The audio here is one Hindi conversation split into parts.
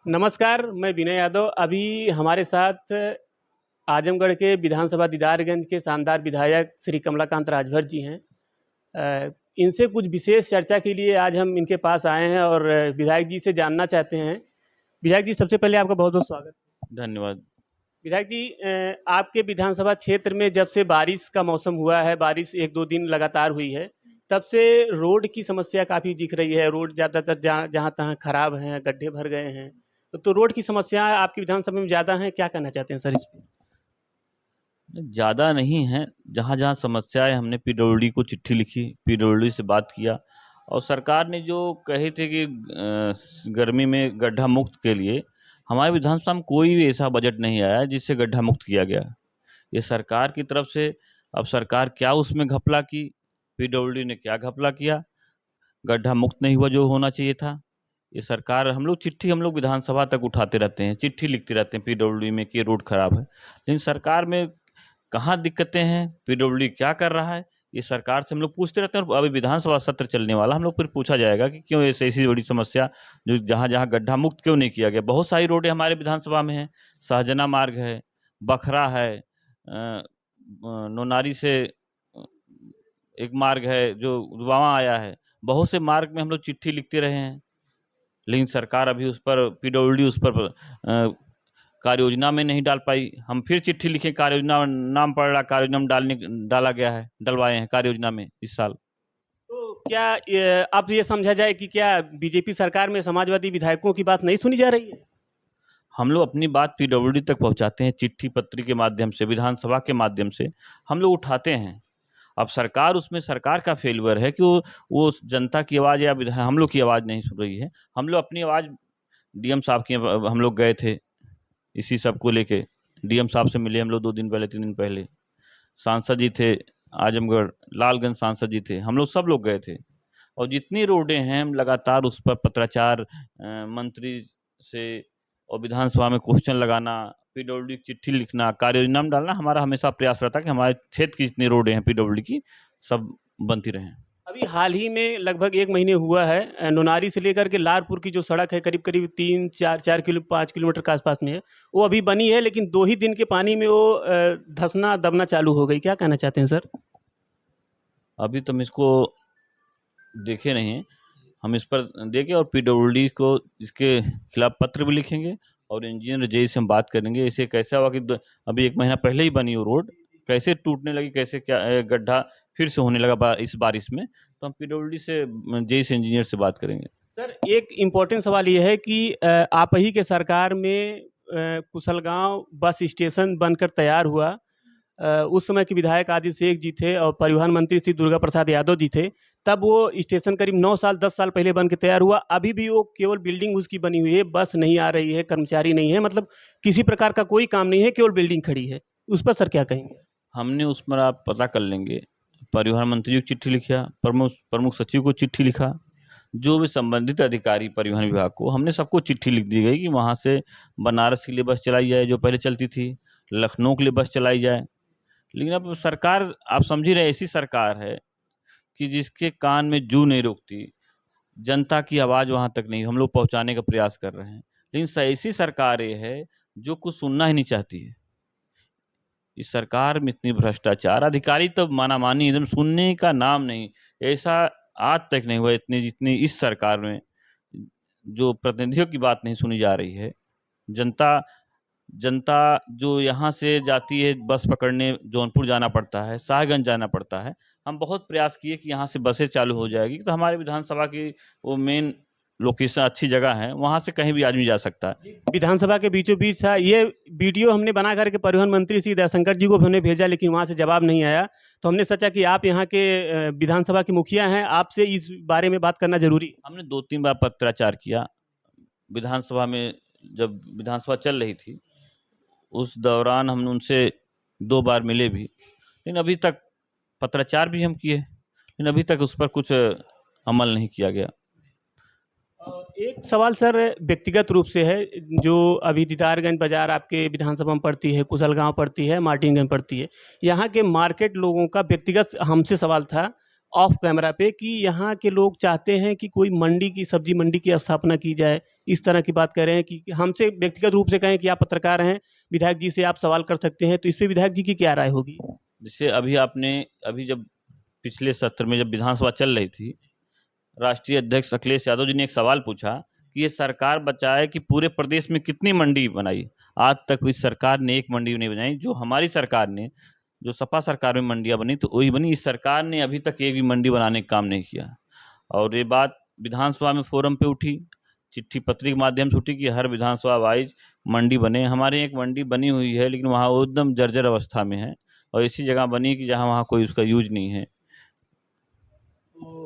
नमस्कार, मैं विनय यादव। अभी हमारे साथ आजमगढ़ के विधानसभा दीदारगंज के शानदार विधायक श्री कमलाकांत राजभर जी हैं। इनसे कुछ विशेष चर्चा के लिए आज हम इनके पास आए हैं और विधायक जी से जानना चाहते हैं। विधायक जी, सबसे पहले आपका बहुत-बहुत स्वागत। धन्यवाद। विधायक जी, आपके विधानसभा क्षेत्र में जब से बारिश का मौसम हुआ है, बारिश 1-2 दिन लगातार हुई है, तब से रोड की समस्या काफ़ी दिख रही है। रोड ज़्यादातर जहाँ-तहाँ खराब हैं, गड्ढे भर गए हैं। तो रोड की समस्या आपकी विधानसभा में ज़्यादा हैं, क्या कहना चाहते हैं सर इस पे? ज़्यादा नहीं है, जहाँ-जहाँ समस्याएँ हमने पीडब्ल्यूडी को चिट्ठी लिखी, पीडब्ल्यूडी से बात किया और सरकार ने जो कहे थे कि गर्मी में गड्ढा मुक्त के लिए हमारे विधानसभा में कोई भी ऐसा बजट नहीं आया जिससे गड्ढा मुक्त किया गया। ये सरकार की तरफ से अब सरकार क्या उसमें घपला की, पीडब्ल्यूडी ने क्या घपला किया, गड्ढा मुक्त नहीं हुआ जो होना चाहिए था। ये सरकार हम लोग विधानसभा तक उठाते रहते हैं, चिट्ठी लिखते रहते हैं पीडब्ल्यूडी में कि ये रोड खराब है। लेकिन सरकार में कहाँ दिक्कतें हैं, पीडब्ल्यूडी क्या कर रहा है, ये सरकार से हम लोग पूछते रहते हैं और अभी विधानसभा सत्र चलने वाला, हम लोग फिर पूछा जाएगा कि क्यों ऐसी बड़ी समस्या जो जहाँ-जहाँ गड्ढा मुक्त क्यों नहीं किया गया। बहुत सारी रोडें हमारे विधानसभा में हैं, सहजना मार्ग है, बखरा है, नोनारी से एक मार्ग है जो वहाँ आया है। बहुत से मार्ग में हम लोग चिट्ठी लिखते रहे हैं, लेकिन सरकार अभी उस पर पीडब्ल्यूडी उस पर कार्य योजना में नहीं डाल पाई। हम फिर चिट्ठी लिखे, कार्य योजना नाम पड़ रहा, कार्य योजना में डाला गया है, डलवाए हैं कार्य योजना में इस साल। तो क्या अब ये समझा जाए कि क्या बीजेपी सरकार में समाजवादी विधायकों की बात नहीं सुनी जा रही है? हम लोग अपनी बात पीडब्ल्यूडी तक पहुँचाते हैं, चिट्ठी पत्र के माध्यम से, विधानसभा के माध्यम से हम लोग उठाते हैं। अब सरकार उसमें सरकार का फेल्यूर है कि वो जनता की आवाज़ या हम लोग की आवाज़ नहीं सुन रही है। हम लोग अपनी आवाज़ डीएम साहब के हम लोग गए थे, इसी सब को लेके डीएम साहब से मिले हम लोग 2 दिन पहले, 3 दिन पहले। सांसद जी थे आजमगढ़, लालगंज सांसद जी थे, हम लोग सब लोग गए थे और जितनी रोडें हैं हम लगातार उस पर पत्राचार मंत्री से और विधानसभा में क्वेश्चन लगाना, पीडब्ल्यूडी की चिट्ठी लिखना, कार्य योजना में डालना, हमारा हमेशा प्रयास रहता है कि हमारे क्षेत्र की जितनी रोडें हैं पीडब्ल्यूडी की, सब बनती रहें। अभी हाल ही में लगभग 1 महीने हुआ है, नोनारी से लेकर के लारपुर की जो सड़क है करीब-करीब 3-4 किलो 5 किलोमीटर के आसपास में है, वो अभी बनी है, लेकिन 2 ही दिन के पानी में वो धँसना दबना चालू हो गई। क्या कहना चाहते हैं सर? अभी तो हम इसको देखे नहीं हैं, हम इस पर देखें और पीडब्ल्यूडी को इसके खिलाफ पत्र भी लिखेंगे और इंजीनियर जेई से हम बात करेंगे। इसे कैसा हुआ कि अभी 1 महीना पहले ही बनी वो रोड, कैसे टूटने लगी, कैसे क्या गड्ढा फिर से होने लगा इस बारिश में, तो हम पीडब्ल्यूडी से जेई से इंजीनियर से बात करेंगे। सर, एक इम्पोर्टेंट सवाल ये है कि आप ही के सरकार में कुशलगाँव बस स्टेशन बनकर तैयार हुआ। उस समय के विधायक आदित्य शेख जी थे और परिवहन मंत्री श्री दुर्गा प्रसाद यादव जी थे। तब वो स्टेशन करीब 9 साल 10 साल पहले बन के तैयार हुआ। अभी भी वो केवल बिल्डिंग उसकी बनी हुई है, बस नहीं आ रही है, कर्मचारी नहीं है, मतलब किसी प्रकार का कोई काम नहीं है, केवल बिल्डिंग खड़ी है। उस पर सर क्या कहेंगे? हमने उस पर आप पता कर लेंगे, परिवहन मंत्री को चिट्ठी लिखा, प्रमुख सचिव को चिट्ठी लिखा, जो भी संबंधित अधिकारी परिवहन विभाग को, हमने सबको चिट्ठी लिख दी गई कि वहाँ से बनारस के लिए बस चलाई जाए जो पहले चलती थी, लखनऊ के लिए बस चलाई जाए। लेकिन अब सरकार आप समझ ही रहे हैं, ऐसी सरकार है कि जिसके कान में जूं नहीं रुकती, जनता की आवाज़ वहाँ तक नहीं हम लोग पहुँचाने का प्रयास कर रहे हैं। लेकिन ऐसी सरकार ये है जो कुछ सुनना ही नहीं चाहती है। इस सरकार में इतनी भ्रष्टाचार, अधिकारी तो माना-मानी एकदम सुनने का नाम नहीं। ऐसा आज तक नहीं हुआ इतनी जितनी इस सरकार में, जो प्रतिनिधियों की बात नहीं सुनी जा रही है। जनता जनता जो यहाँ से जाती है बस पकड़ने जौनपुर जाना पड़ता है, साहेबगंज जाना पड़ता है। हम बहुत प्रयास किए कि यहाँ से बसें चालू हो जाएगी, तो हमारे विधानसभा की वो मेन लोकेशन अच्छी जगह है, वहाँ से कहीं भी आदमी जा सकता है। विधानसभा के बीचों-बीच था। ये वीडियो हमने बना कर के परिवहन मंत्री श्री दयाशंकर जी को भी हमने भेजा, लेकिन वहाँ से जवाब नहीं आया। तो हमने सोचा कि आप यहाँ के विधानसभा के मुखिया हैं, आपसे इस बारे में बात करना ज़रूरी है। हमने 2-3 बार पत्राचार किया, विधानसभा में जब विधानसभा चल रही थी, उस दौरान हम उनसे 2 बार मिले भी, लेकिन अभी तक पत्राचार भी हम किए, लेकिन अभी तक उस पर कुछ अमल नहीं किया गया। एक सवाल सर व्यक्तिगत रूप से है, जो अभी दीदारगंज बाज़ार आपके विधानसभा में पड़ती है, कुशलगाँव पड़ती है, मार्टिनगंज पड़ती है। यहाँ के मार्केट लोगों का व्यक्तिगत हमसे सवाल था, ऑफ कैमरा पे कि यहाँ के लोग चाहते हैं कि कोई मंडी की सब्जी मंडी की स्थापना की जाए। इस तरह की बात कर रहे हैं कि हमसे व्यक्तिगत रूप से कहें कि आप पत्रकार हैं, विधायक जी से आप सवाल कर सकते हैं, तो इस पे विधायक जी की क्या राय होगी? जैसे अभी जब पिछले सत्र में जब विधानसभा चल रही थी, राष्ट्रीय अध्यक्ष अखिलेश यादव जी ने एक सवाल पूछा कि ये सरकार बताए कि पूरे प्रदेश में कितनी मंडी बनाई। आज तक इस सरकार ने एक मंडी नहीं बनाई। जो हमारी सरकार ने, जो सपा सरकार में मंडियां बनी तो वही बनी। इस सरकार ने अभी तक एक भी मंडी बनाने का काम नहीं किया। और ये बात विधानसभा में फोरम पे उठी, चिट्ठी पत्री के माध्यम से उठी कि हर विधानसभा वाइज मंडी बने। हमारे यहाँ एक मंडी बनी हुई है, लेकिन वहाँ वो एकदम जर्जर अवस्था में है और ऐसी जगह बनी कि जहाँ वहाँ कोई उसका यूज नहीं है। तो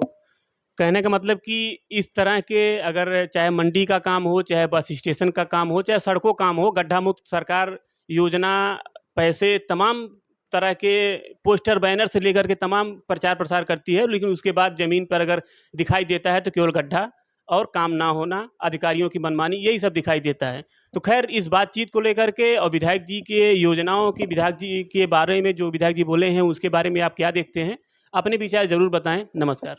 कहने का मतलब कि इस तरह के अगर चाहे मंडी का काम हो, चाहे बस स्टेशन का काम हो, चाहे सड़कों काम हो, गड्ढा मुक्त सरकार योजना, पैसे, तमाम तरह के पोस्टर बैनर से लेकर के तमाम प्रचार प्रसार करती है, लेकिन उसके बाद ज़मीन पर अगर दिखाई देता है तो केवल गड्ढा और काम ना होना, अधिकारियों की मनमानी, यही सब दिखाई देता है। तो खैर इस बातचीत को लेकर के और विधायक जी के योजनाओं की, विधायक जी के बारे में जो विधायक जी बोले हैं उसके बारे में आप क्या देखते हैं? अपने विचार ज़रूर बताएं। नमस्कार।